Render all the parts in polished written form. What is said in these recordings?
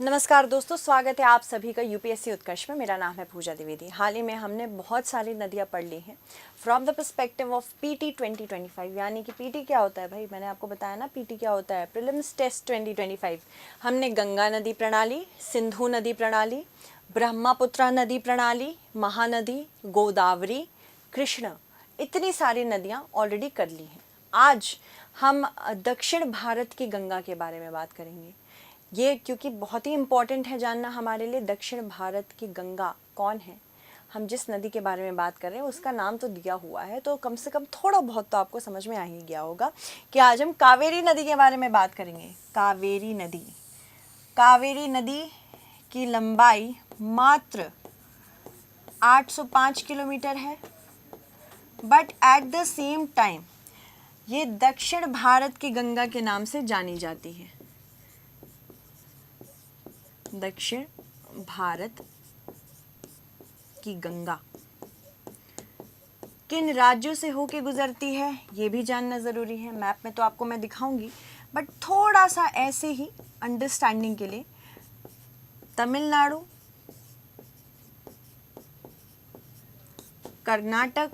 नमस्कार दोस्तों, स्वागत है आप सभी का यूपीएससी उत्कर्ष में। मेरा नाम है पूजा द्विवेदी। हाल ही में हमने बहुत सारी नदियाँ पढ़ ली हैं from the perspective of PT 2025। यानी कि पीटी क्या होता है भाई, मैंने आपको बताया ना पीटी क्या होता है, प्रीलिम्स टेस्ट 2025। हमने गंगा नदी प्रणाली, सिंधु नदी प्रणाली, ब्रह्मपुत्र नदी प्रणाली, महानदी, गोदावरी, कृष्ण, इतनी सारी नदियाँ ऑलरेडी कर ली हैं। आज हम दक्षिण भारत की गंगा के बारे में बात करेंगे। ये क्योंकि बहुत ही इम्पॉर्टेंट है जानना हमारे लिए, दक्षिण भारत की गंगा कौन है। हम जिस नदी के बारे में बात कर रहे हैं उसका नाम तो दिया हुआ है, तो कम से कम थोड़ा बहुत तो आपको समझ में आ ही गया होगा कि आज हम कावेरी नदी के बारे में बात करेंगे। कावेरी नदी की लंबाई मात्र 805 किलोमीटर है, but at the same time ये दक्षिण भारत की गंगा के नाम से जानी जाती है। दक्षिण भारत की गंगा किन राज्यों से होके गुजरती है ये भी जानना ज़रूरी है। मैप में तो आपको मैं दिखाऊंगी, बट थोड़ा सा ऐसे ही अंडरस्टैंडिंग के लिए, तमिलनाडु, कर्नाटक,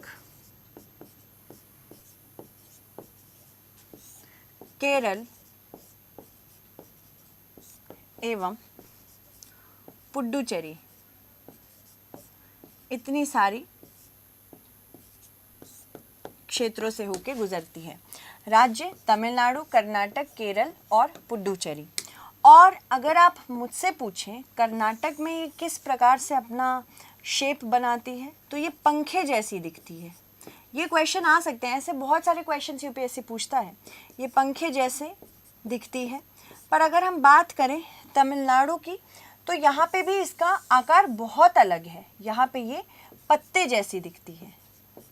केरल एवं पुडुचेरी, इतनी सारी क्षेत्रों से होकर गुजरती है। राज्य तमिलनाडु, कर्नाटक, केरल और पुडुचेरी। और अगर आप मुझसे पूछें कर्नाटक में ये किस प्रकार से अपना शेप बनाती है, तो ये पंखे जैसी दिखती है। ये क्वेश्चन आ सकते हैं, ऐसे बहुत सारे क्वेश्चन यूपीएससी पूछता है। ये पंखे जैसे दिखती है। पर अगर हम बात करें तमिलनाडु की, तो यहाँ पे भी इसका आकार बहुत अलग है। यहाँ पे ये पत्ते जैसी दिखती है,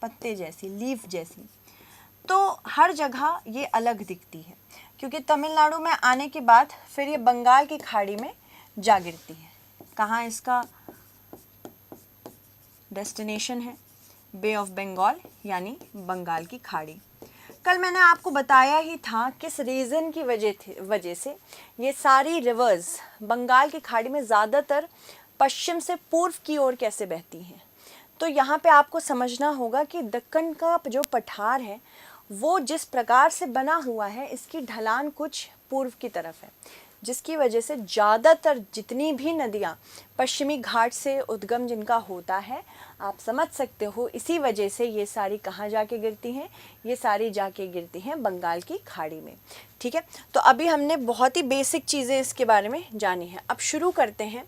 पत्ते जैसी, लीफ जैसी। तो हर जगह ये अलग दिखती है, क्योंकि तमिलनाडु में आने के बाद फिर ये बंगाल की खाड़ी में जा गिरती है। कहाँ इसका डेस्टिनेशन है? बे ऑफ बंगाल, यानी बंगाल की खाड़ी। कल मैंने आपको बताया ही था किस रीज़न की वजह से ये सारी रिवर्स बंगाल की खाड़ी में ज़्यादातर पश्चिम से पूर्व की ओर कैसे बहती हैं। तो यहाँ पे आपको समझना होगा कि दक्कन का जो पठार है वो जिस प्रकार से बना हुआ है, इसकी ढलान कुछ पूर्व की तरफ है, जिसकी वजह से ज़्यादातर जितनी भी नदियाँ पश्चिमी घाट से उद्गम जिनका होता है, आप समझ सकते हो इसी वजह से ये सारी कहाँ जाके गिरती हैं, ये सारी जाके गिरती हैं बंगाल की खाड़ी में। ठीक है, तो अभी हमने बहुत ही बेसिक चीज़ें इसके बारे में जानी है। अब शुरू करते हैं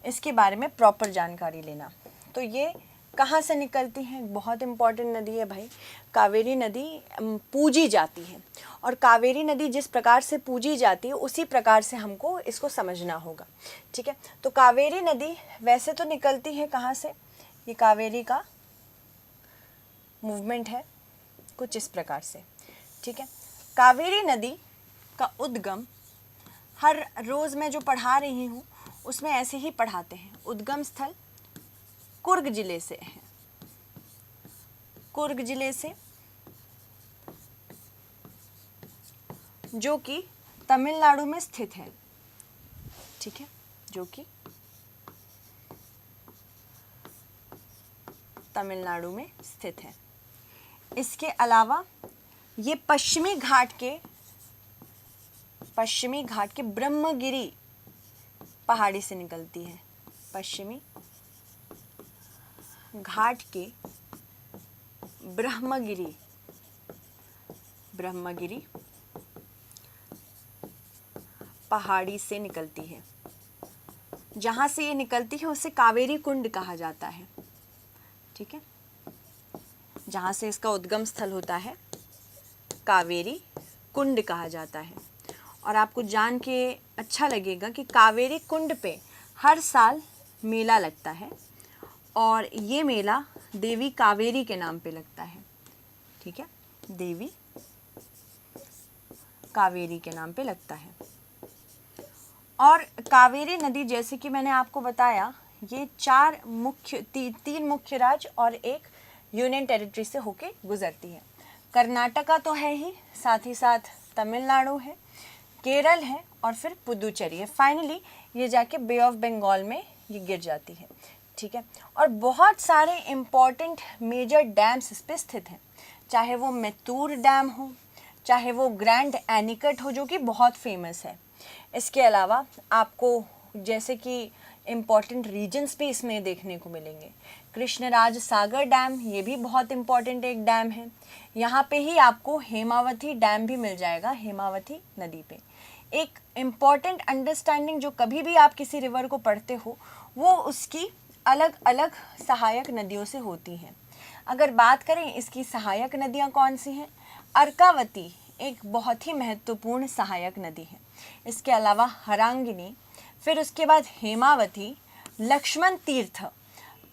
इसके बारे में प्रॉपर जानकारी लेना। तो ये कहाँ से निकलती हैं? बहुत इम्पॉर्टेंट नदी है भाई। कावेरी नदी पूजी जाती है, और कावेरी नदी जिस प्रकार से पूजी जाती है उसी प्रकार से हमको इसको समझना होगा। ठीक है, तो कावेरी नदी वैसे तो निकलती है कहाँ से? ये कावेरी का मूवमेंट है कुछ इस प्रकार से। ठीक है, कावेरी नदी का उद्गम हर रोज़ मैं जो पढ़ा रही हूँ उसमें ऐसे ही पढ़ाते हैं। उद्गम स्थल कुर्ग जिले से है, कुर्ग जिले से, जो कि तमिलनाडु में स्थित है। ठीक है, जो कि तमिलनाडु में स्थित है। इसके अलावा ये पश्चिमी घाट के ब्रह्मगिरी पहाड़ी से निकलती है। पश्चिमी घाट के ब्रह्मगिरी पहाड़ी से निकलती है। जहाँ से ये निकलती है उसे कावेरी कुंड कहा जाता है। ठीक है, जहाँ से इसका उद्गम स्थल होता है कावेरी कुंड कहा जाता है। और आपको जान के अच्छा लगेगा कि कावेरी कुंड पे हर साल मेला लगता है, और ये मेला देवी कावेरी के नाम पे लगता है। ठीक है, देवी कावेरी के नाम पे लगता है। और कावेरी नदी, जैसे कि मैंने आपको बताया, ये तीन मुख्य राज्य और एक यूनियन टेरिटरी से होके गुजरती है। कर्नाटका तो है ही, साथ ही साथ तमिलनाडु है, केरल है और फिर पुदुचेरी है। फाइनली ये जाके बे ऑफ बंगाल में ये गिर जाती है, ठीक है। और बहुत सारे इम्पॉर्टेंट मेजर डैम्स इस पे स्थित हैं, चाहे वो मैत्तूर डैम हो, चाहे वो ग्रैंड एनिकट हो जो कि बहुत फेमस है। इसके अलावा आपको जैसे कि इम्पॉर्टेंट रीजन्स भी इसमें देखने को मिलेंगे। कृष्णराज सागर डैम, ये भी बहुत इम्पॉर्टेंट एक डैम है। यहाँ पे ही आपको हेमावती डैम भी मिल जाएगा, हेमावती नदी पे। एक इम्पॉर्टेंट अंडरस्टैंडिंग जो कभी भी आप किसी रिवर को पढ़ते हो वो उसकी अलग अलग सहायक नदियों से होती हैं। अगर बात करें इसकी सहायक नदियाँ कौन सी हैं, अर्कावती एक बहुत ही महत्वपूर्ण सहायक नदी है। इसके अलावा हरांगिनी, फिर उसके बाद हेमावती, लक्ष्मण तीर्थ,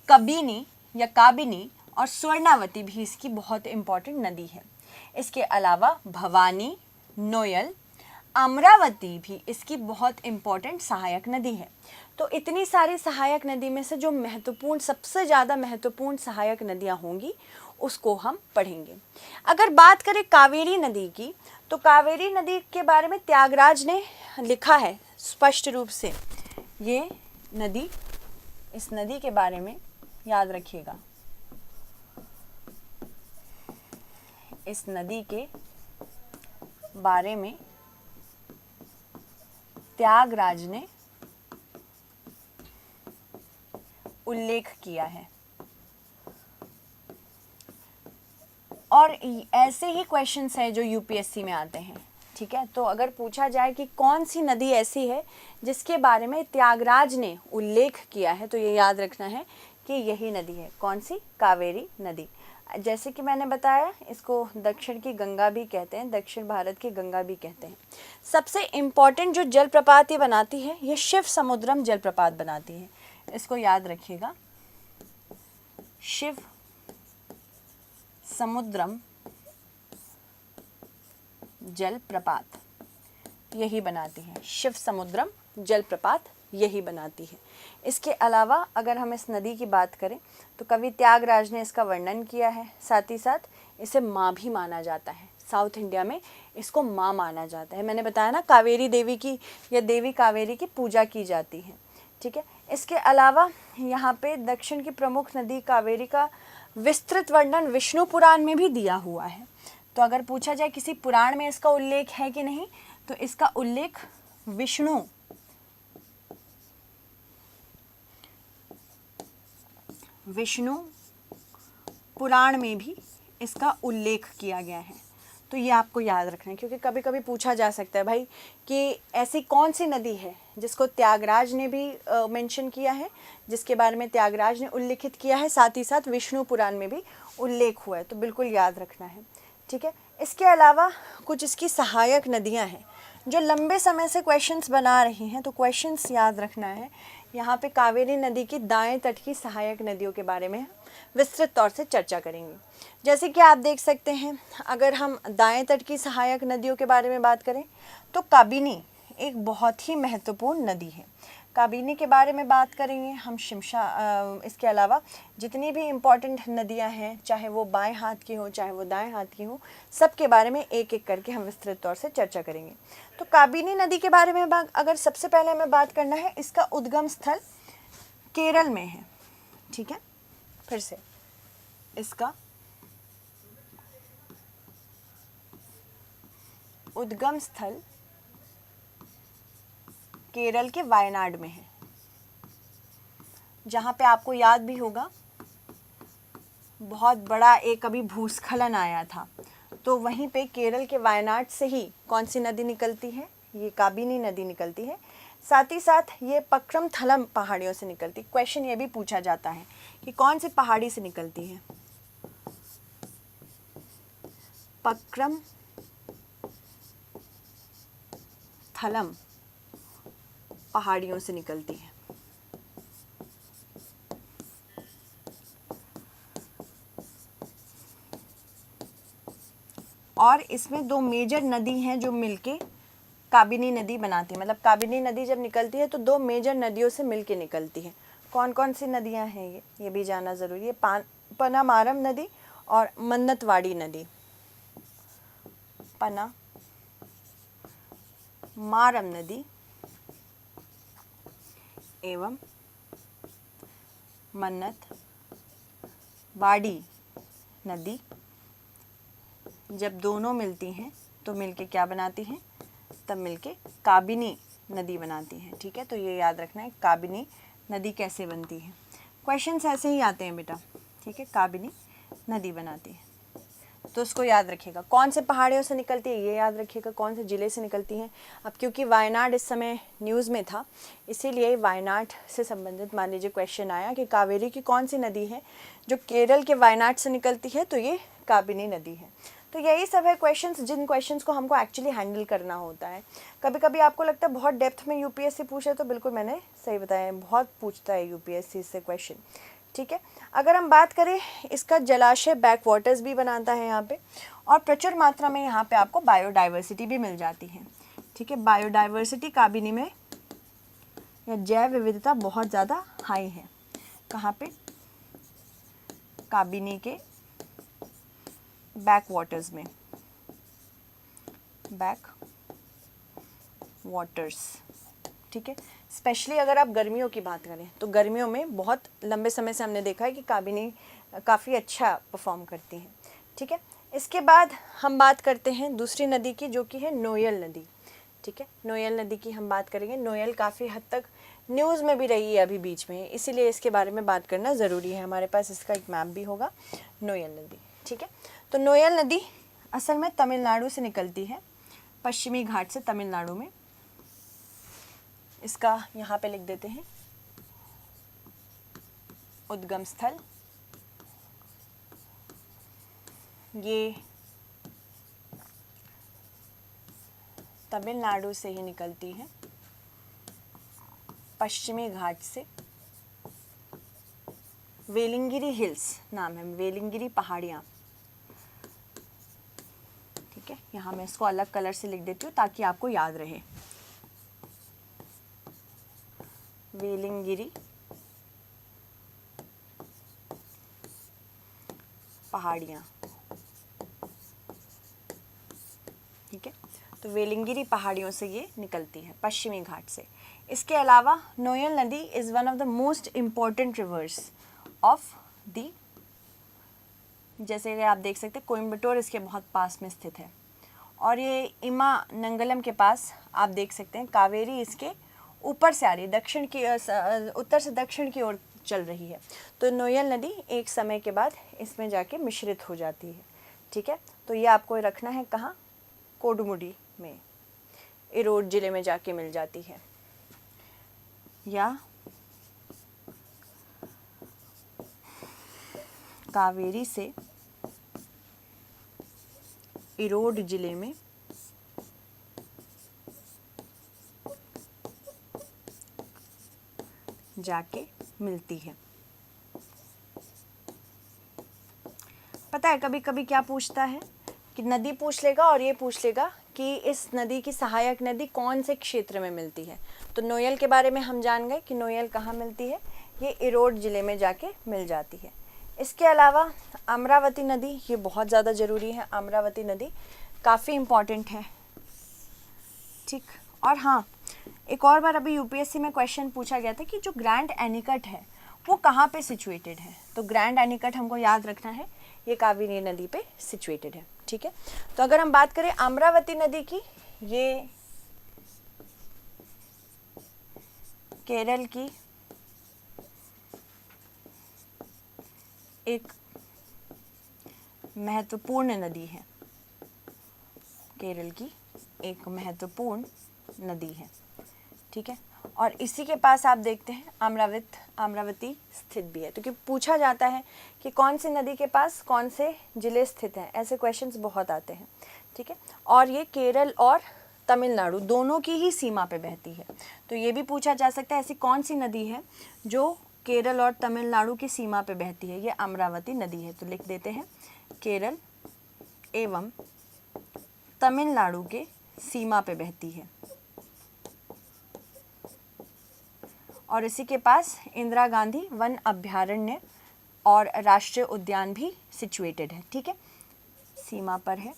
कबिनी या काबिनी और स्वर्णावती भी इसकी बहुत इम्पॉर्टेंट नदी है। इसके अलावा भवानी, नोयल, अमरावती भी इसकी बहुत इम्पॉर्टेंट सहायक नदी है। तो इतनी सारी सहायक नदी में से जो महत्वपूर्ण, सबसे ज़्यादा महत्वपूर्ण सहायक नदियाँ होंगी उसको हम पढ़ेंगे। अगर बात करें कावेरी नदी की, तो कावेरी नदी के बारे में त्यागराज ने लिखा है स्पष्ट रूप से। ये नदी, इस नदी के बारे में याद रखिएगा, इस नदी के बारे में त्यागराज ने उल्लेख किया है। और ऐसे ही क्वेश्चंस हैं जो यूपीएससी में आते हैं, ठीक है। तो अगर पूछा जाए कि कौन सी नदी ऐसी है जिसके बारे में त्यागराज ने उल्लेख किया है, तो ये याद रखना है कि यही नदी है। कौन सी? कावेरी नदी। जैसे कि मैंने बताया, इसको दक्षिण की गंगा भी कहते हैं, दक्षिण भारत की गंगा भी कहते हैं। सबसे इम्पॉर्टेंट जो जलप्रपात ये बनाती है, ये शिव समुद्रम जलप्रपात बनाती है। इसको याद रखिएगा, शिव समुद्रम जलप्रपात यही बनाती है, शिव समुद्रम जलप्रपात यही बनाती है। इसके अलावा अगर हम इस नदी की बात करें तो कवि त्यागराज ने इसका वर्णन किया है, साथ ही साथ इसे माँ भी माना जाता है। साउथ इंडिया में इसको माँ माना जाता है। मैंने बताया ना, कावेरी देवी की या देवी कावेरी की पूजा की जाती है, ठीक है। इसके अलावा यहाँ पे दक्षिण की प्रमुख नदी कावेरी का विस्तृत वर्णन विष्णु पुराण में भी दिया हुआ है। तो अगर पूछा जाए किसी पुराण में इसका उल्लेख है कि नहीं, तो इसका उल्लेख विष्णु पुराण में भी इसका उल्लेख किया गया है। तो ये आपको याद रखना है, क्योंकि कभी कभी पूछा जा सकता है भाई कि ऐसी कौन सी नदी है जिसको त्यागराज ने भी मेंशन किया है, जिसके बारे में त्यागराज ने उल्लिखित किया है, साथ ही साथ विष्णु पुराण में भी उल्लेख हुआ है। तो बिल्कुल याद रखना है, ठीक है। इसके अलावा कुछ इसकी सहायक नदियां हैं जो लंबे समय से क्वेश्चंस बना रही हैं, तो क्वेश्चंस याद रखना है। यहाँ पे कावेरी नदी की दाएं तट की सहायक नदियों के बारे में विस्तृत तौर से चर्चा करेंगे। जैसे कि आप देख सकते हैं, अगर हम दाएं तट की सहायक नदियों के बारे में बात करें तो काबिनी एक बहुत ही महत्वपूर्ण नदी है। काबिनी के बारे में बात करेंगे हम शिमशा। इसके अलावा जितनी भी इम्पॉर्टेंट नदियां हैं, चाहे वो बाएं हाथ की हो चाहे वो दाएं हाथ की हो, सब के बारे में एक एक करके हम विस्तृत तौर से चर्चा करेंगे। तो काबिनी नदी के बारे में अगर सबसे पहले हमें बात करना है, इसका उद्गम स्थल केरल में है, ठीक है। फिर से इसका उद्गम स्थल केरल के वायनाड में है, जहाँ पे आपको याद भी होगा बहुत बड़ा एक अभी भूस्खलन आया था, तो वहीं पे केरल के वायनाड से ही कौन सी नदी निकलती है? ये काबिनी नदी निकलती है। साथ ही साथ ये पक्रम थलम पहाड़ियों से निकलती। क्वेश्चन ये भी पूछा जाता है कि कौन सी पहाड़ी से निकलती है? पक्रम थलम पहाड़ियों से निकलती है। और इसमें दो मेजर नदी हैं जो मिलके काबिनी नदी बनाती है। मतलब काबिनी नदी जब निकलती है तो दो मेजर नदियों से मिलके निकलती है। कौन कौन सी नदियां हैं ये भी जानना ज़रूरी है। पनामारम नदी और मन्नतवाड़ी नदी। मारम नदी एवं मन्नत वाड़ी नदी जब दोनों मिलती हैं तो मिलके क्या बनाती हैं, तब मिलके काबिनी नदी बनाती हैं। ठीक है, तो ये याद रखना है काबिनी नदी कैसे बनती है। क्वेश्चंस ऐसे ही आते हैं बेटा। ठीक है, काबिनी नदी बनाती है तो उसको याद रखिएगा। कौन से पहाड़ियों से निकलती है ये याद रखिएगा, कौन से ज़िले से निकलती हैं। अब क्योंकि वायनाड इस समय न्यूज़ में था, इसीलिए वायनाड से संबंधित मान लीजिए क्वेश्चन आया कि कावेरी की कौन सी नदी है जो केरल के वायनाड से निकलती है, तो ये काबिनी नदी है। तो यही सब है क्वेश्चंस, जिन क्वेश्चंस को हमको एक्चुअली हैंडल करना होता है। कभी कभी आपको लगता है बहुत डेप्थ में यूपीएससी पूछे, तो बिल्कुल मैंने सही बताया, बहुत पूछता है यूपीएससी से क्वेश्चन। ठीक है, अगर हम बात करें इसका, जलाशय बैक वाटर्स भी बनाता है यहाँ पे, और प्रचुर मात्रा में यहाँ पे आपको बायोडाइवर्सिटी भी मिल जाती है। ठीक है, बायोडाइवर्सिटी काबिनी में या जैव विविधता बहुत ज़्यादा हाई है। कहाँ पे, काबिनी के बैक वाटर्स में, बैक वाटर्स। ठीक है, स्पेशली अगर आप गर्मियों की बात करें तो गर्मियों में बहुत लंबे समय से हमने देखा है कि काबिनी काफ़ी अच्छा परफॉर्म करती हैं। ठीक है, इसके बाद हम बात करते हैं दूसरी नदी की, जो कि है नोयल नदी। ठीक है, नोयल नदी की हम बात करेंगे। नोयल काफ़ी हद तक न्यूज़ में भी रही है अभी बीच में, इसीलिए इसके बारे में बात करना ज़रूरी है। हमारे पास इसका एक मैप भी होगा, नोयल नदी। ठीक है, तो नोयल नदी असल में तमिलनाडु से निकलती है, पश्चिमी घाट से तमिलनाडु में। इसका यहाँ पे लिख देते हैं उद्गम स्थल। ये तमिलनाडु से ही निकलती है, पश्चिमी घाट से। वेलिंगिरी हिल्स नाम है, वेलिंगिरी पहाड़ियाँ। ठीक है, यहाँ मैं इसको अलग कलर से लिख देती हूँ ताकि आपको याद रहे। वेलिंगिरी पहाड़ियाँ। ठीक है, तो वेलिंगिरी पहाड़ियों से ये निकलती है, पश्चिमी घाट से। इसके अलावा नोयल नदी is one of the most important reverse of the, जैसे कि आप देख सकते हैं कोयम्बटूर इसके बहुत पास में स्थित है, और ये इमा नंगलम के पास आप देख सकते हैं कावेरी इसके ऊपर से आ रही है, दक्षिण की उत्तर से दक्षिण की ओर चल रही है। तो नोयल नदी एक समय के बाद इसमें जाके मिश्रित हो जाती है। ठीक है, तो ये आपको रखना है कहाँ, कोडुमुडी में, इरोड जिले में जाके मिल जाती है। या कावेरी से इरोड जिले में जाके मिलती है। पता है कभी कभी क्या पूछता है कि नदी पूछ लेगा और ये पूछ लेगा कि इस नदी की सहायक नदी कौन से क्षेत्र में मिलती है। तो नोयल के बारे में हम जान गए कि नोयल कहाँ मिलती है, ये इरोड जिले में जाके मिल जाती है। इसके अलावा अमरावती नदी, ये बहुत ज़्यादा ज़रूरी है, अमरावती नदी काफ़ी इम्पॉर्टेंट है। ठीक, और हाँ, एक और बार अभी यूपीएससी में क्वेश्चन पूछा गया था कि जो ग्रैंड एनीकट है वो कहाँ पे सिचुएटेड है। तो ग्रैंड एनीकट हमको याद रखना है, ये कावेरी नदी पे सिचुएटेड है। ठीक है, तो अगर हम बात करें अमरावती नदी की, ये केरल की एक महत्वपूर्ण नदी है, केरल की एक महत्वपूर्ण नदी है। ठीक है, और इसी के पास आप देखते हैं अमरावती स्थित भी है, क्योंकि पूछा जाता है कि कौन सी नदी के पास कौन से जिले स्थित हैं, ऐसे क्वेश्चंस बहुत आते हैं। ठीक है, और ये केरल और तमिलनाडु दोनों की ही सीमा पे बहती है, तो ये भी पूछा जा सकता है ऐसी कौन सी नदी है जो केरल और तमिलनाडु की सीमा पे बहती है, ये अमरावती नदी है। तो लिख देते हैं केरल एवं तमिलनाडु के सीमा पे बहती है, और इसी के पास इंदिरा गांधी वन अभयारण्य और राष्ट्रीय उद्यान भी सिचुएटेड है। ठीक है, सीमा पर है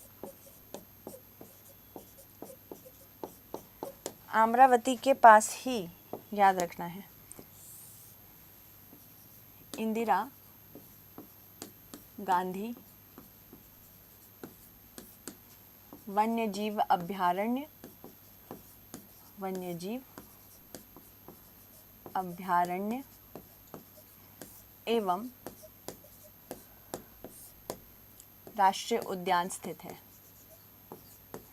अमरावती के पास ही, याद रखना है, इंदिरा गांधी वन्यजीव अभयारण्य, वन्यजीव अभयारण्य एवं राष्ट्रीय उद्यान स्थित है,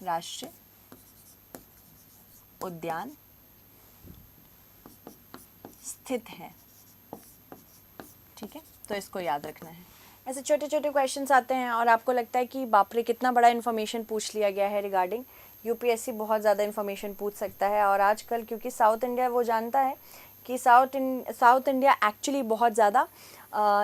राष्ट्रीय उद्यान स्थित है। ठीक है, तो इसको याद रखना है। ऐसे छोटे छोटे क्वेश्चंस आते हैं और आपको लगता है कि बाप रे कितना बड़ा इन्फॉर्मेशन पूछ लिया गया है रिगार्डिंग, यूपीएससी बहुत ज़्यादा इन्फॉर्मेशन पूछ सकता है। और आजकल क्योंकि साउथ इंडिया वो जानता है कि साउथ इंडिया एक्चुअली बहुत ज़्यादा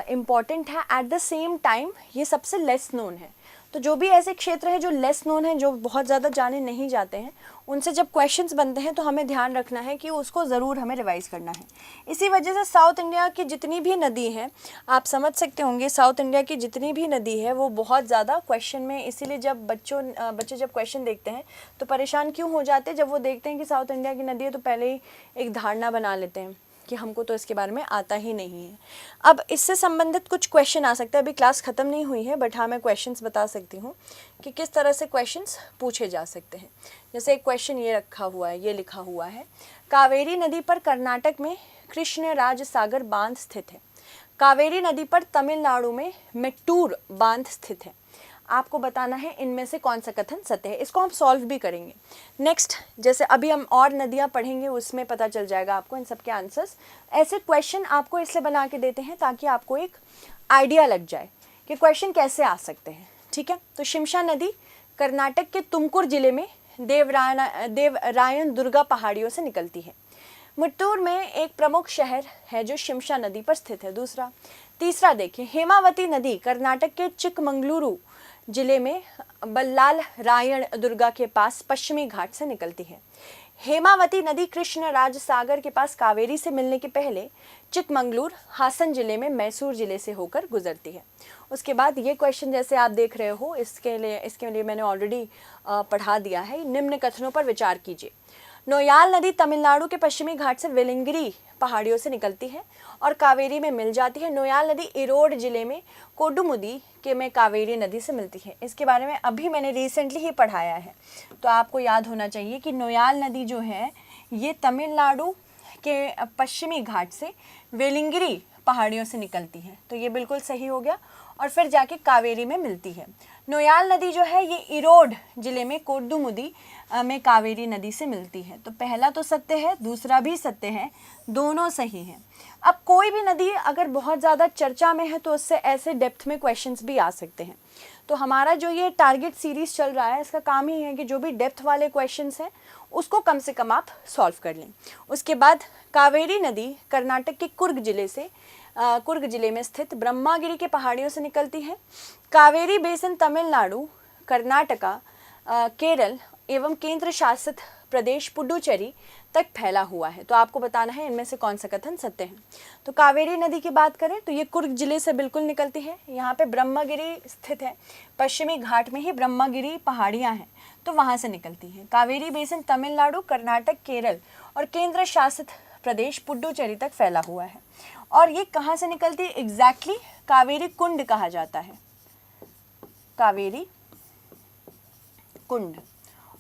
इम्पॉर्टेंट है, एट द सेम टाइम ये सबसे लेस नोन है। तो जो भी ऐसे क्षेत्र हैं जो लेस नोन हैं, जो बहुत ज़्यादा जाने नहीं जाते हैं, उनसे जब क्वेश्चंस बनते हैं तो हमें ध्यान रखना है कि उसको ज़रूर हमें रिवाइज़ करना है। इसी वजह से साउथ इंडिया की जितनी भी नदी हैं, आप समझ सकते होंगे साउथ इंडिया की जितनी भी नदी है वो बहुत ज़्यादा क्वेश्चन में, इसीलिए जब बच्चे जब क्वेश्चन देखते हैं तो परेशान क्यों हो जाते हैं, जब वो देखते हैं कि साउथ इंडिया की नदी है तो पहले ही एक धारणा बना लेते हैं कि हमको तो इसके बारे में आता ही नहीं है। अब इससे संबंधित कुछ क्वेश्चन आ सकता है, अभी क्लास ख़त्म नहीं हुई है बट हाँ मैं क्वेश्चंस बता सकती हूँ कि किस तरह से क्वेश्चंस पूछे जा सकते हैं। जैसे एक क्वेश्चन ये रखा हुआ है, ये लिखा हुआ है, कावेरी नदी पर कर्नाटक में कृष्णराज सागर बांध स्थित है। कावेरी नदी पर तमिलनाडु में मेट्टूर बांध स्थित है। आपको बताना है इनमें से कौन सा कथन सत्य है। इसको हम सॉल्व भी करेंगे। नेक्स्ट, जैसे अभी हम और नदियाँ पढ़ेंगे उसमें पता चल जाएगा आपको इन सब के आंसर्स। ऐसे क्वेश्चन आपको इसलिए बना के देते हैं ताकि आपको एक आइडिया लग जाए कि क्वेश्चन कैसे आ सकते हैं। ठीक है, तो शिमशा नदी कर्नाटक के तुमकुर जिले में देवरायन दुर्गा पहाड़ियों से निकलती है। मुट्टूर में एक प्रमुख शहर है जो शिमशा नदी पर स्थित है। तीसरा देखिए, हेमावती नदी कर्नाटक के चिकमंगलुरु जिले में बल्लाल रायण दुर्गा के पास पश्चिमी घाट से निकलती है। हेमावती नदी कृष्णराज सागर के पास कावेरी से मिलने के पहले चिकमंगलुरु हासन जिले में मैसूर जिले से होकर गुजरती है। उसके बाद ये क्वेश्चन जैसे आप देख रहे हो, इसके लिए मैंने ऑलरेडी पढ़ा दिया है। निम्न कथनों पर विचार कीजिए। नोयाल नदी तमिलनाडु के पश्चिमी घाट से वेलिंगरी पहाड़ियों से निकलती है और कावेरी में मिल जाती है। नोयाल नदी इरोड जिले में कोडुमुदी के में कावेरी नदी से मिलती है। इसके बारे में अभी मैंने रिसेंटली ही पढ़ाया है, तो आपको याद होना चाहिए कि नोयाल नदी जो है ये तमिलनाडु के पश्चिमी घाट से वेलिंगरी पहाड़ियों से निकलती है, तो ये बिल्कुल सही हो गया, और फिर जाके कावेरी में मिलती है। नोयाल नदी जो है ये इरोड जिले में कोडुमुदी में कावेरी नदी से मिलती है। तो पहला तो सत्य है, दूसरा भी सत्य है, दोनों सही हैं। अब कोई भी नदी अगर बहुत ज़्यादा चर्चा में है तो उससे ऐसे डेप्थ में क्वेश्चंस भी आ सकते हैं। तो हमारा जो ये टारगेट सीरीज़ चल रहा है इसका काम ही है कि जो भी डेप्थ वाले क्वेश्चंस हैं उसको कम से कम आप सॉल्व कर लें। उसके बाद कावेरी नदी कर्नाटक के कुर्ग जिले में स्थित ब्रह्मागिरी के पहाड़ियों से निकलती है। कावेरी बेसिन तमिलनाडु, कर्नाटका, केरल एवं केंद्र शासित प्रदेश पुडुचेरी तक फैला हुआ है। तो आपको बताना है इनमें से कौन सा कथन सत्य है। तो कावेरी नदी की बात करें तो ये कुर्ग जिले से बिल्कुल निकलती है। यहाँ पे ब्रह्मगिरी स्थित है, पश्चिमी घाट में ही ब्रह्मगिरी पहाड़ियाँ हैं, तो वहाँ से निकलती है। कावेरी बेसिन तमिलनाडु, कर्नाटक, केरल और केंद्र शासित प्रदेश पुडुचेरी तक फैला हुआ है। और ये कहाँ से निकलती है एग्जैक्टली? कावेरी कुंड कहा जाता है, कावेरी कुंड।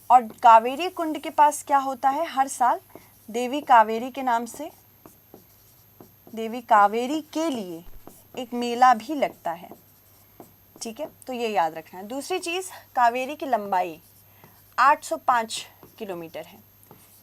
और कावेरी कुंड के पास क्या होता है, हर साल देवी कावेरी के नाम से, देवी कावेरी के लिए एक मेला भी लगता है। ठीक है, तो ये याद रखना है। दूसरी चीज़, कावेरी की लंबाई 805 किलोमीटर है।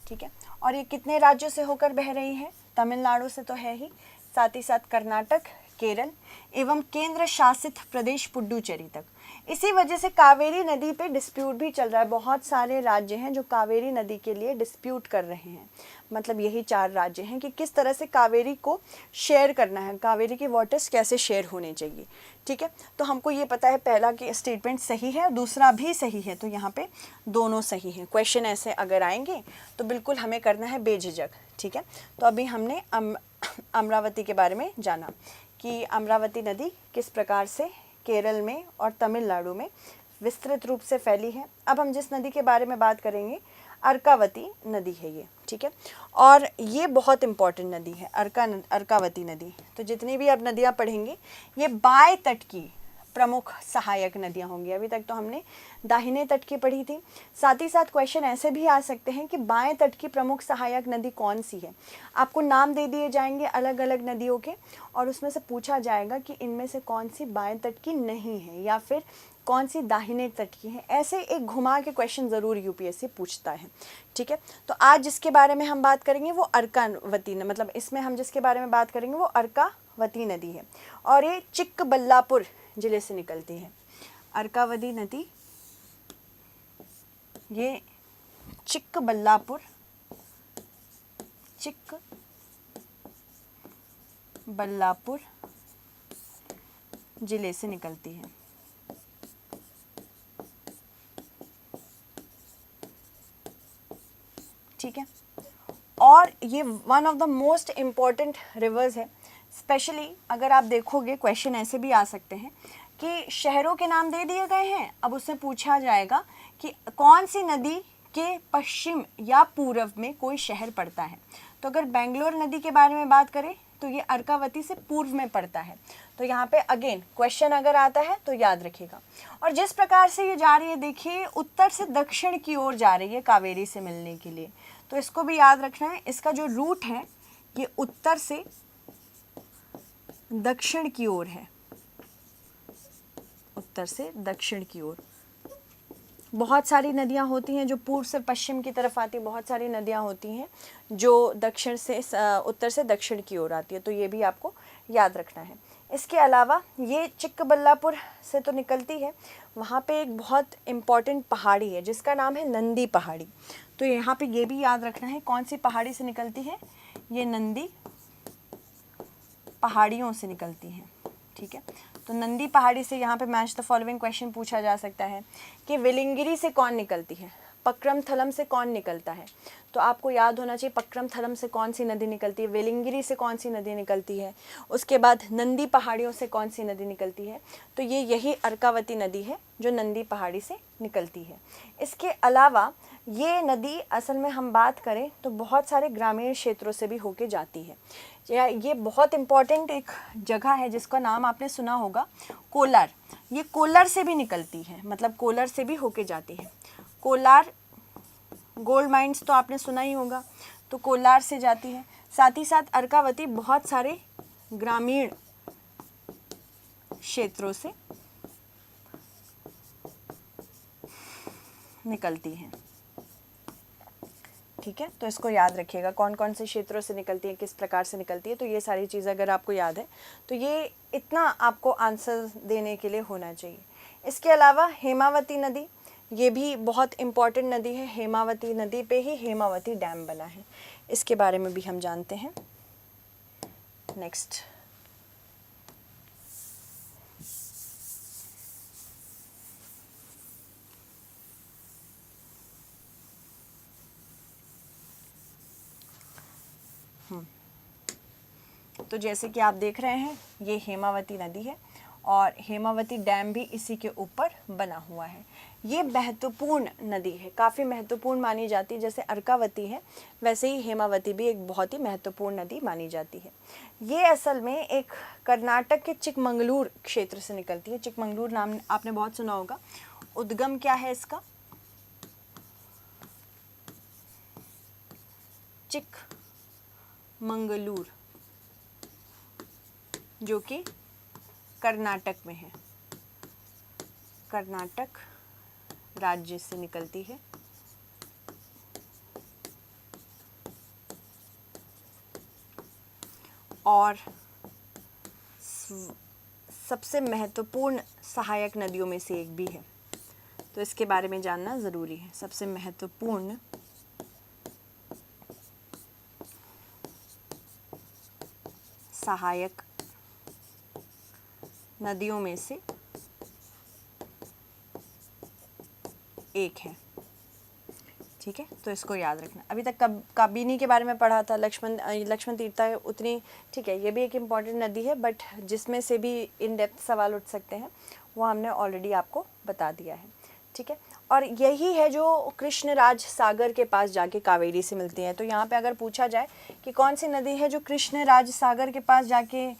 ठीक है, और ये कितने राज्यों से होकर बह रही है? तमिलनाडु से तो है ही, साथ ही साथ कर्नाटक, केरल एवं केंद्र शासित प्रदेश पुडुचेरी तक। इसी वजह से कावेरी नदी पे डिस्प्यूट भी चल रहा है। बहुत सारे राज्य हैं जो कावेरी नदी के लिए डिस्प्यूट कर रहे हैं। मतलब यही 4 राज्य हैं कि किस तरह से कावेरी को शेयर करना है, कावेरी के वाटर्स कैसे शेयर होने चाहिए। ठीक है, तो हमको ये पता है पहला कि स्टेटमेंट सही है, दूसरा भी सही है, तो यहाँ पे दोनों सही हैं। क्वेश्चन ऐसे अगर आएंगे तो बिल्कुल हमें करना है बेझिझक। ठीक है, तो अभी हमने अमरावती के बारे में जाना कि अमरावती नदी किस प्रकार से केरल में और तमिलनाडु में विस्तृत रूप से फैली है। अब हम जिस नदी के बारे में बात करेंगे, अर्कावती नदी है ये, ठीक है। और ये बहुत इम्पॉर्टेंट नदी है अर्कावती नदी। तो जितनी भी आप नदियाँ पढ़ेंगे ये बाएं तट की प्रमुख सहायक नदियाँ होंगी। अभी तक तो हमने दाहिने तट की पढ़ी थी। साथ ही साथ क्वेश्चन ऐसे भी आ सकते हैं कि बाएं तट की प्रमुख सहायक नदी कौन सी है। आपको नाम दे दिए जाएंगे अलग अलग नदियों के और उसमें से पूछा जाएगा कि इनमें से कौन सी बाएं तट की नहीं है या फिर कौन सी दाहिने तट की है। ऐसे एक घुमा के क्वेश्चन ज़रूर यूपीएससी पूछता है, ठीक है। तो आज जिसके बारे में हम बात करेंगे वो अर्कावती, मतलब इसमें हम जिसके बारे में बात करेंगे वो अर्कावती नदी है और ये चिक्कबल्लापुर जिले से निकलती है। अर्कावती नदी ये चिक्कबल्लापुर जिले से निकलती है। ठीक है, और ये one of the most important reverse है। स्पेशली अगर आप देखोगे क्वेश्चन ऐसे भी आ सकते हैं कि शहरों के नाम दे दिए गए हैं, अब उससे पूछा जाएगा कि कौन सी नदी के पश्चिम या पूर्व में कोई शहर पड़ता है। तो अगर बेंगलोर नदी के बारे में बात करें तो ये अर्कावती से पूर्व में पड़ता है। तो यहाँ पे अगेन क्वेश्चन अगर आता है तो याद रखिएगा। और जिस प्रकार से ये जा रही है, देखिए उत्तर से दक्षिण की ओर जा रही है कावेरी से मिलने के लिए, तो इसको भी याद रखना है। इसका जो रूट है ये उत्तर से दक्षिण की ओर है, उत्तर से दक्षिण की ओर। बहुत सारी नदियाँ होती हैं जो पूर्व से पश्चिम की तरफ आती, बहुत सारी नदियाँ होती हैं जो दक्षिण से उत्तर से दक्षिण की ओर आती है, तो ये भी आपको याद रखना है। इसके अलावा ये चिक्कबल्लापुर से तो निकलती है, वहाँ पे एक बहुत इम्पॉर्टेंट पहाड़ी है जिसका नाम है नंदी पहाड़ी। तो यहाँ पे ये भी याद रखना है कौन सी पहाड़ी से निकलती है, ये नंदी पहाड़ियों से निकलती हैं, ठीक है। तो नंदी पहाड़ी से यहाँ पे मैच द फॉलोइंग क्वेश्चन पूछा जा सकता है कि वेलिंगिरी से कौन निकलती है, पक्रम थलम से कौन निकलता है। तो आपको याद होना चाहिए पक्रम थलम से कौन सी नदी निकलती है, वेलिंगिरी से कौन सी नदी निकलती है, उसके बाद नंदी पहाड़ियों से कौन सी नदी निकलती है। तो ये यही अर्कावती नदी है जो नंदी पहाड़ी से निकलती है। इसके अलावा ये नदी असल में हम बात करें तो बहुत सारे ग्रामीण क्षेत्रों से भी होके जाती है। ये बहुत इम्पॉर्टेंट एक जगह है जिसका नाम आपने सुना होगा, कोलार। ये कोलार से भी निकलती है, मतलब कोलार से भी होके जाती है। कोलार गोल्ड माइंस तो आपने सुना ही होगा, तो कोलार से जाती है। साथ ही साथ अर्कावती बहुत सारे ग्रामीण क्षेत्रों से निकलती है, ठीक है। तो इसको याद रखिएगा कौन कौन से क्षेत्रों से निकलती है, किस प्रकार से निकलती है। तो ये सारी चीज़ें अगर आपको याद है तो ये इतना आपको आंसर देने के लिए होना चाहिए। इसके अलावा हेमावती नदी, ये भी बहुत इम्पॉर्टेंट नदी है। हेमावती नदी पे ही हेमावती डैम बना है, इसके बारे में भी हम जानते हैं। नेक्स्ट, तो जैसे कि आप देख रहे हैं ये हेमावती नदी है और हेमावती डैम भी इसी के ऊपर बना हुआ है। ये महत्वपूर्ण नदी है, काफ़ी महत्वपूर्ण मानी जाती है। जैसे अर्कावती है वैसे ही हेमावती भी एक बहुत ही महत्वपूर्ण नदी मानी जाती है। ये असल में एक कर्नाटक के चिकमंगलूर क्षेत्र से निकलती है। चिकमंगलूर नाम आपने बहुत सुना होगा। उद्गम क्या है इसका, चिकमंगलूर, जो कि कर्नाटक में है, कर्नाटक राज्य से निकलती है। और सबसे महत्वपूर्ण सहायक नदियों में से एक भी है, तो इसके बारे में जानना ज़रूरी है। सबसे महत्वपूर्ण सहायक नदियों में से एक है, ठीक है। तो इसको याद रखना। अभी तक काबिनी के बारे में पढ़ा था, लक्ष्मण तीर्था उतनी, ठीक है। ये भी एक इम्पॉर्टेंट नदी है, बट जिसमें से भी इन डेप्थ सवाल उठ सकते हैं वो हमने ऑलरेडी आपको बता दिया है, ठीक है। और यही है जो कृष्णराज सागर के पास जाके कावेरी से मिलती है। तो यहाँ पे अगर पूछा जाए कि कौन सी नदी है जो कृष्णराज सागर के पास जाके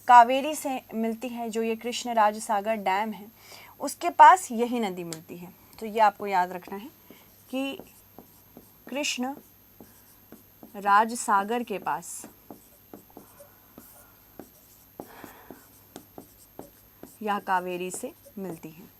कावेरी से मिलती है, जो ये कृष्णराज सागर डैम है उसके पास यही नदी मिलती है। तो ये आपको याद रखना है कि कृष्ण राज सागर के पास यह कावेरी से मिलती है।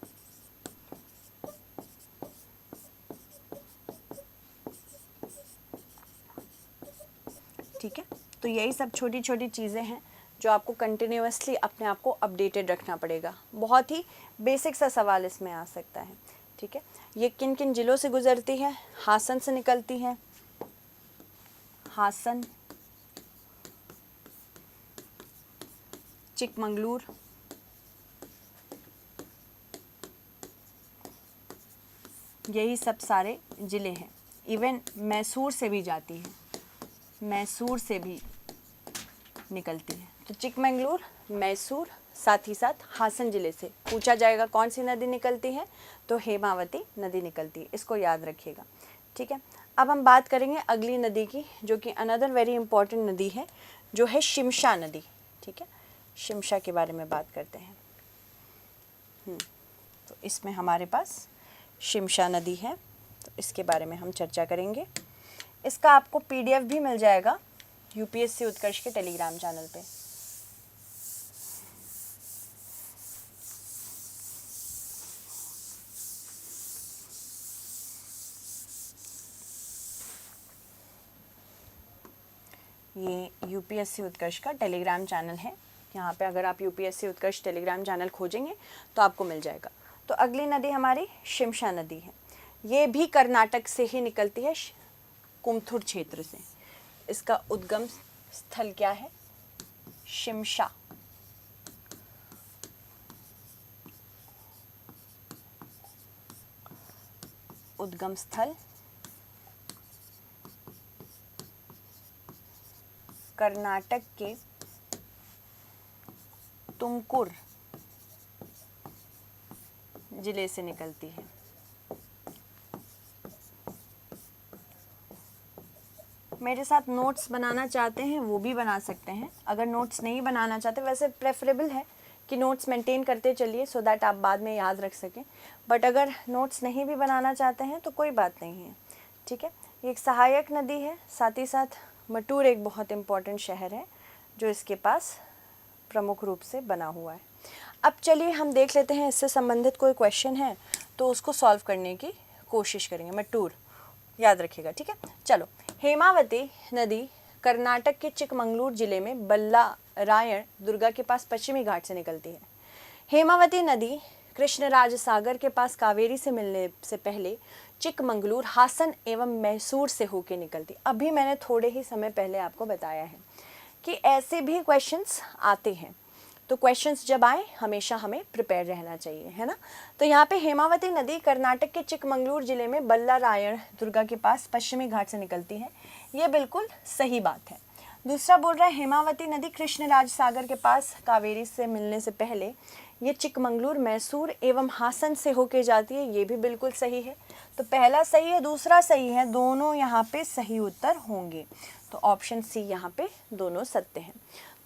ठीक है, तो यही सब छोटी छोटी चीज़ें हैं जो आपको कंटिन्यूअसली अपने आप को अपडेटेड रखना पड़ेगा। बहुत ही बेसिक सा सवाल इसमें आ सकता है। ठीक है, ये किन किन जिलों से गुजरती है? हासन से निकलती है, हासन, चिकमंगलूर, यही सब सारे ज़िले हैं। इवन मैसूर से भी जाती है, मैसूर से भी निकलती है। तो चिकमंगलूर, मैसूर, साथ ही साथ हासन ज़िले से पूछा जाएगा कौन सी नदी निकलती है, तो हेमावती नदी निकलती है। इसको याद रखिएगा। ठीक है, अब हम बात करेंगे अगली नदी की, जो कि अनदर वेरी इंपॉर्टेंट नदी है, जो है शिमशा नदी। ठीक है, शिमशा के बारे में बात करते हैं। तो इसमें हमारे पास शिमशा नदी है, तो इसके बारे में हम चर्चा करेंगे। इसका आपको PDF भी मिल जाएगा UPSC उत्कर्ष के टेलीग्राम चैनल पे। ये UPSC उत्कर्ष का टेलीग्राम चैनल है। यहाँ पे अगर आप UPSC उत्कर्ष टेलीग्राम चैनल खोजेंगे तो आपको मिल जाएगा। तो अगली नदी हमारी शिमशा नदी है। ये भी कर्नाटक से ही निकलती है, कुमथुर क्षेत्र से। इसका उद्गम स्थल क्या है? शिमशा। उद्गम स्थल कर्नाटक के तुमकुर जिले से निकलती है। मेरे साथ नोट्स बनाना चाहते हैं वो भी बना सकते हैं। अगर नोट्स नहीं बनाना चाहते, वैसे प्रेफरेबल है कि नोट्स मेंटेन करते चलिए सो दैट आप बाद में याद रख सकें। बट अगर नोट्स नहीं भी बनाना चाहते हैं तो कोई बात नहीं है। ठीक है, ये एक सहायक नदी है। साथ ही साथ मटूर एक बहुत इम्पॉर्टेंट शहर है जो इसके पास प्रमुख रूप से बना हुआ है। अब चलिए हम देख लेते हैं इससे संबंधित कोई क्वेश्चन है तो उसको सॉल्व करने की कोशिश करेंगे। मटूर याद रखिएगा। ठीक है, चलो। हेमावती नदी कर्नाटक के चिकमंगलूर जिले में बल्लारायण दुर्गा के पास पश्चिमी घाट से निकलती है। हेमावती नदी कृष्णराज सागर के पास कावेरी से मिलने से पहले चिकमंगलूर, हासन एवं मैसूर से होकर निकलती। अभी मैंने थोड़े ही समय पहले आपको बताया है कि ऐसे भी क्वेश्चंस आते हैं। तो क्वेश्चंस जब आए हमेशा हमें प्रिपेयर रहना चाहिए, है ना। तो यहाँ पे हेमावती नदी कर्नाटक के चिकमंगलूर जिले में बल्लारायण दुर्गा के पास पश्चिमी घाट से निकलती है। ये बिल्कुल सही बात है। दूसरा बोल रहा है हेमावती नदी कृष्णराज सागर के पास कावेरी से मिलने से पहले ये चिकमंगलूर, मैसूर एवं हासन से होके जाती है। ये भी बिल्कुल सही है। तो पहला सही है, दूसरा सही है, दोनों यहाँ पे सही उत्तर होंगे। तो ऑप्शन सी यहाँ पे दोनों सत्य हैं।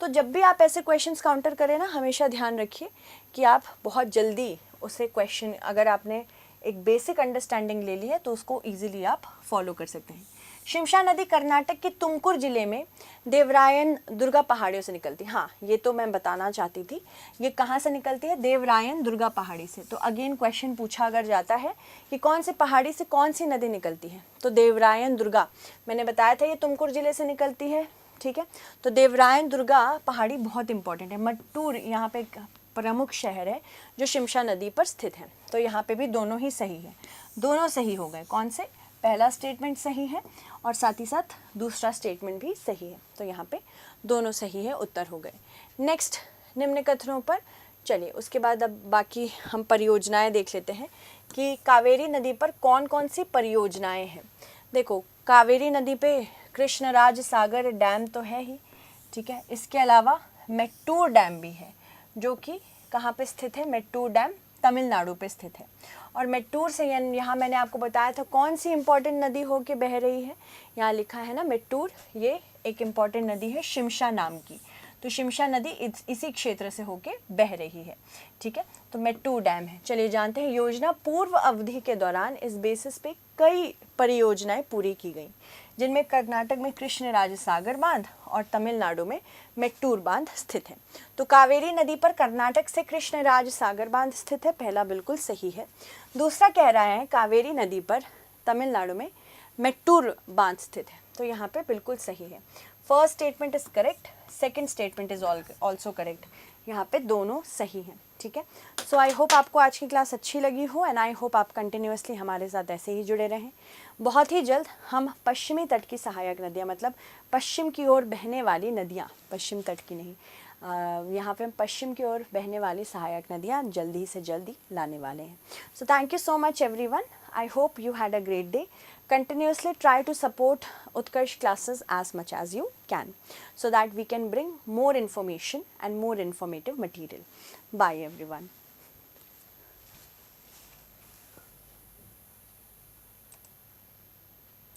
तो जब भी आप ऐसे क्वेश्चंस काउंटर करें ना, हमेशा ध्यान रखिए कि आप बहुत जल्दी उसे क्वेश्चन, अगर आपने एक बेसिक अंडरस्टैंडिंग ले ली है तो उसको इजीली आप फॉलो कर सकते हैं। शिमशा नदी कर्नाटक के तुमकुर जिले में देवरायन दुर्गा पहाड़ियों से निकलती है। हाँ, ये तो मैं बताना चाहती थी। ये कहाँ से निकलती है? देवरायन दुर्गा पहाड़ी से। तो अगेन क्वेश्चन पूछा अगर जाता है कि कौन सी पहाड़ी से कौन सी नदी निकलती है, तो देवरायन दुर्गा, मैंने बताया था ये तुमकुर जिले से निकलती है। ठीक है, तो देवरायन दुर्गा पहाड़ी बहुत इंपॉर्टेंट है। मट्टूर यहाँ पे एक प्रमुख शहर है जो शिमशा नदी पर स्थित है। तो यहाँ पे भी दोनों ही सही है, दोनों सही हो गए। कौन से? पहला स्टेटमेंट सही है और साथ ही साथ दूसरा स्टेटमेंट भी सही है। तो यहाँ पे दोनों सही है, उत्तर हो गए। नेक्स्ट, निम्न कथनों पर चलिए, उसके बाद अब बाकी हम परियोजनाएं देख लेते हैं कि कावेरी नदी पर कौन कौन सी परियोजनाएं हैं। देखो, कावेरी नदी पे कृष्णराज सागर डैम तो है ही, ठीक है। इसके अलावा मेट्टूर डैम भी है जो कि कहाँ पे स्थित है? मेट्टूर डैम तमिलनाडु पे स्थित है। और मेट्टूर से यहाँ मैंने आपको बताया था कौन सी इम्पॉर्टेंट नदी होके बह रही है, यहाँ लिखा है ना मेट्टूर, ये एक इम्पॉर्टेंट नदी है शिमशा नाम की। तो शिमशा नदी इसी क्षेत्र से होके बह रही है, ठीक है। तो मेट्टूर डैम है। चलिए जानते हैं, योजना पूर्व अवधि के दौरान इस बेसिस पे कई परियोजनाएं पूरी की गई, जिनमें कर्नाटक में कृष्णराज सागर बांध और तमिलनाडु में मेट्टूर बांध स्थित है। तो कावेरी नदी पर कर्नाटक से कृष्णराज सागर बांध स्थित है, पहला बिल्कुल सही है। दूसरा कह रहा है कावेरी नदी पर तमिलनाडु में मेट्टूर बांध स्थित है, तो यहाँ पे बिल्कुल सही है। First statement is correct, second statement is also correct, यहाँ पे दोनों सही हैं, ठीक है। सो आई होप आपको आज की क्लास अच्छी लगी हो एंड आई होप आप कंटिन्यूअसली हमारे साथ ऐसे ही जुड़े रहें। बहुत ही जल्द हम पश्चिमी तट की सहायक नदियाँ, मतलब पश्चिम की ओर बहने वाली नदियाँ, पश्चिम तट की नहीं, यहाँ पे हम पश्चिम की ओर बहने वाली सहायक नदियाँ जल्दी से जल्दी लाने वाले हैं। So thank you so much everyone, I hope you had a great day. Continuously try to support Utkarsh classes as much as you can, so that we can bring more information and more informative material. Bye everyone.